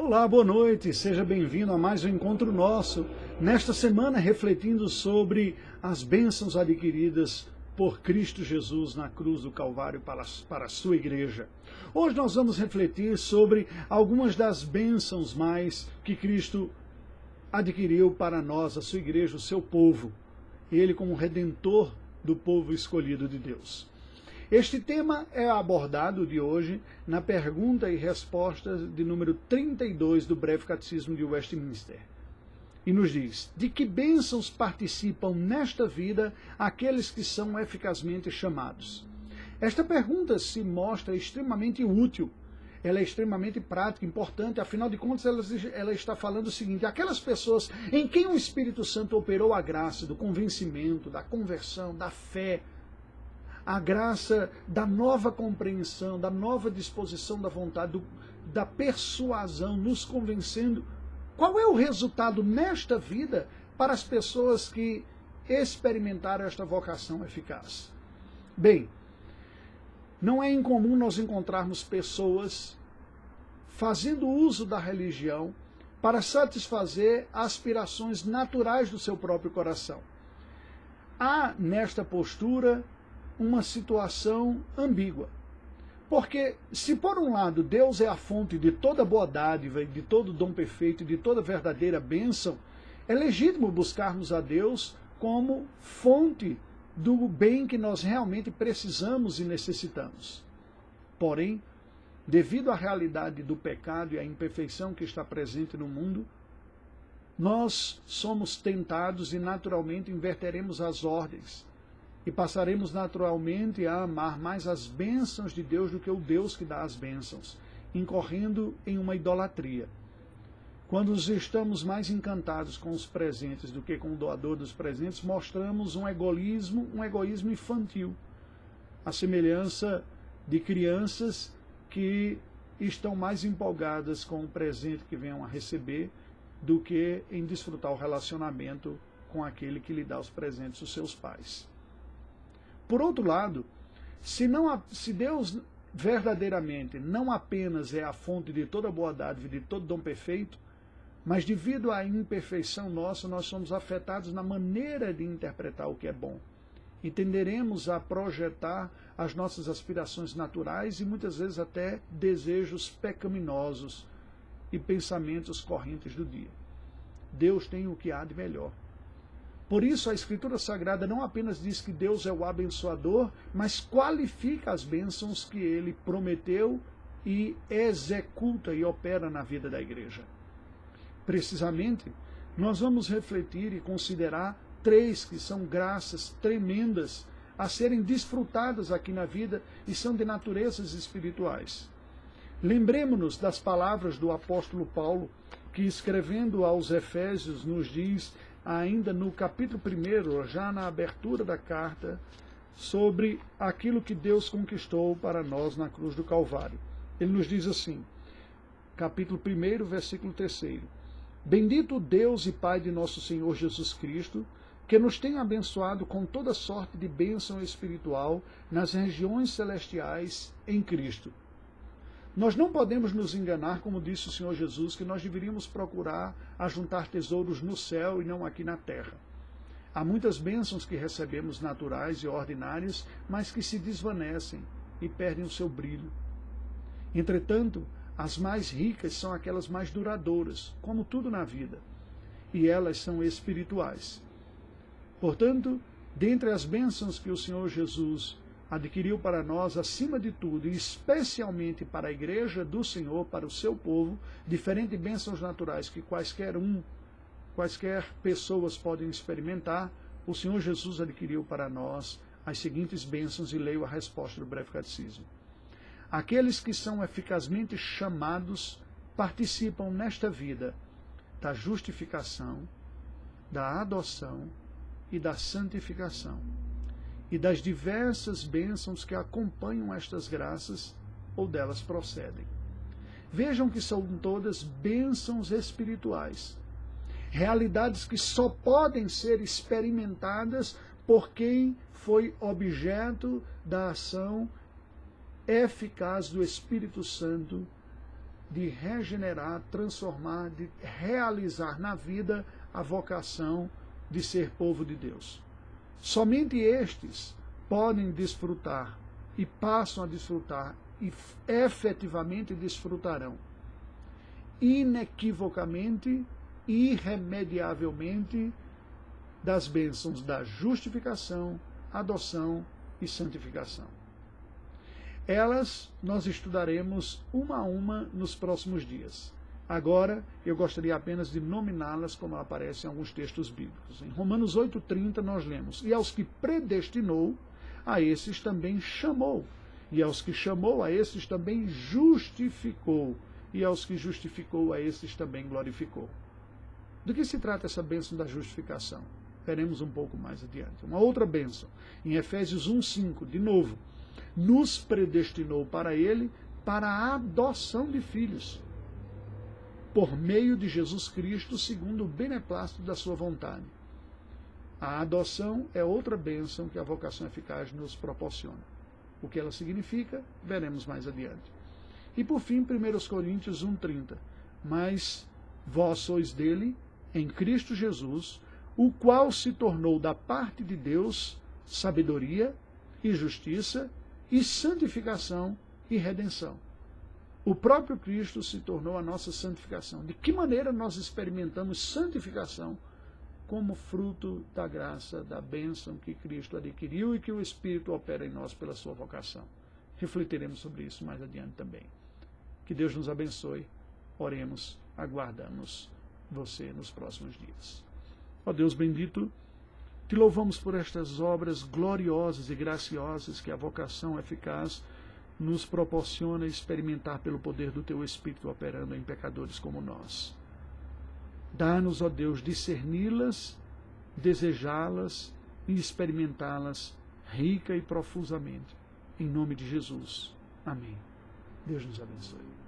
Olá, boa noite, seja bem-vindo a mais um encontro nosso. Nesta semana, refletindo sobre as bênçãos adquiridas por Cristo Jesus na cruz do Calvário para a sua igreja. Hoje nós vamos refletir sobre algumas das bênçãos mais que Cristo adquiriu para nós, a sua igreja, o seu povo. Ele como redentor do povo escolhido de Deus. Este tema é abordado de hoje na pergunta e resposta de número 32 do Breve Catecismo de Westminster. E nos diz: de que bênçãos participam nesta vida aqueles que são eficazmente chamados? Esta pergunta se mostra extremamente útil. Ela é extremamente prática, importante, afinal de contas ela está falando o seguinte: aquelas pessoas em quem o Espírito Santo operou a graça do convencimento, da conversão, da fé, a graça da nova compreensão, da nova disposição da vontade, da persuasão, nos convencendo. Qual é o resultado nesta vida para as pessoas que experimentaram esta vocação eficaz? Bem, não é incomum nós encontrarmos pessoas fazendo uso da religião para satisfazer aspirações naturais do seu próprio coração. Há nesta postura uma situação ambígua. Porque se por um lado Deus é a fonte de toda boa dádiva, de todo dom perfeito, de toda verdadeira bênção, é legítimo buscarmos a Deus como fonte do bem que nós realmente precisamos e necessitamos. Porém, devido à realidade do pecado e à imperfeição que está presente no mundo, nós somos tentados e naturalmente inverteremos as ordens. E passaremos naturalmente a amar mais as bênçãos de Deus do que o Deus que dá as bênçãos, incorrendo em uma idolatria. Quando estamos mais encantados com os presentes do que com o doador dos presentes, mostramos um egoísmo infantil, a semelhança de crianças que estão mais empolgadas com o presente que venham a receber do que em desfrutar o relacionamento com aquele que lhe dá os presentes, os seus pais. Por outro lado, se Deus verdadeiramente não apenas é a fonte de toda boa dádiva e de todo dom perfeito, mas devido à imperfeição nossa, nós somos afetados na maneira de interpretar o que é bom. E tenderemos a projetar as nossas aspirações naturais e muitas vezes até desejos pecaminosos e pensamentos correntes do dia. Deus tem o que há de melhor. Por isso, a Escritura Sagrada não apenas diz que Deus é o abençoador, mas qualifica as bênçãos que Ele prometeu e executa e opera na vida da igreja. Precisamente, nós vamos refletir e considerar três que são graças tremendas a serem desfrutadas aqui na vida e são de naturezas espirituais. Lembremos-nos das palavras do apóstolo Paulo, que escrevendo aos Efésios nos diz, ainda no capítulo 1, já na abertura da carta, sobre aquilo que Deus conquistou para nós na cruz do Calvário. Ele nos diz assim, capítulo 1, versículo 3: Bendito Deus e Pai de nosso Senhor Jesus Cristo, que nos tem abençoado com toda sorte de bênção espiritual nas regiões celestiais em Cristo. Nós não podemos nos enganar, como disse o Senhor Jesus, que nós deveríamos procurar ajuntar tesouros no céu e não aqui na terra. Há muitas bênçãos que recebemos naturais e ordinárias, mas que se desvanecem e perdem o seu brilho. Entretanto, as mais ricas são aquelas mais duradouras, como tudo na vida, e elas são espirituais. Portanto, dentre as bênçãos que o Senhor Jesus adquiriu para nós, acima de tudo, e especialmente para a igreja do Senhor, para o seu povo, diferentes bênçãos naturais que quaisquer pessoas podem experimentar, o Senhor Jesus adquiriu para nós as seguintes bênçãos, e leio a resposta do Breve Catecismo. Aqueles que são eficazmente chamados participam nesta vida da justificação, da adoção e da santificação, e das diversas bênçãos que acompanham estas graças ou delas procedem. Vejam que são todas bênçãos espirituais, realidades que só podem ser experimentadas por quem foi objeto da ação eficaz do Espírito Santo de regenerar, transformar, de realizar na vida a vocação de ser povo de Deus. Somente estes podem desfrutar e passam a desfrutar e efetivamente desfrutarão, inequivocamente, irremediavelmente, das bênçãos da justificação, adoção e santificação. Elas nós estudaremos uma a uma nos próximos dias. Agora, eu gostaria apenas de nominá-las como aparecem em alguns textos bíblicos. Em Romanos 8,30 nós lemos: e aos que predestinou, a esses também chamou. E aos que chamou, a esses também justificou. E aos que justificou, a esses também glorificou. Do que se trata essa bênção da justificação? Veremos um pouco mais adiante. Uma outra bênção, em Efésios 1,5, de novo. Nos predestinou para ele, para a adoção de filhos, por meio de Jesus Cristo, segundo o beneplácito da sua vontade. A adoção é outra bênção que a vocação eficaz nos proporciona. O que ela significa, veremos mais adiante. E por fim, 1 Coríntios 1,30. Mas vós sois dele, em Cristo Jesus, o qual se tornou da parte de Deus sabedoria e justiça e santificação e redenção. O próprio Cristo se tornou a nossa santificação. De que maneira nós experimentamos santificação? Como fruto da graça, da bênção que Cristo adquiriu e que o Espírito opera em nós pela sua vocação. Refletiremos sobre isso mais adiante também. Que Deus nos abençoe. Oremos, aguardamos você nos próximos dias. Ó Deus bendito, te louvamos por estas obras gloriosas e graciosas que a vocação eficaz nos proporciona experimentar pelo poder do teu Espírito operando em pecadores como nós. Dá-nos, ó Deus, discerni-las, desejá-las e experimentá-las rica e profusamente. Em nome de Jesus. Amém. Deus nos abençoe.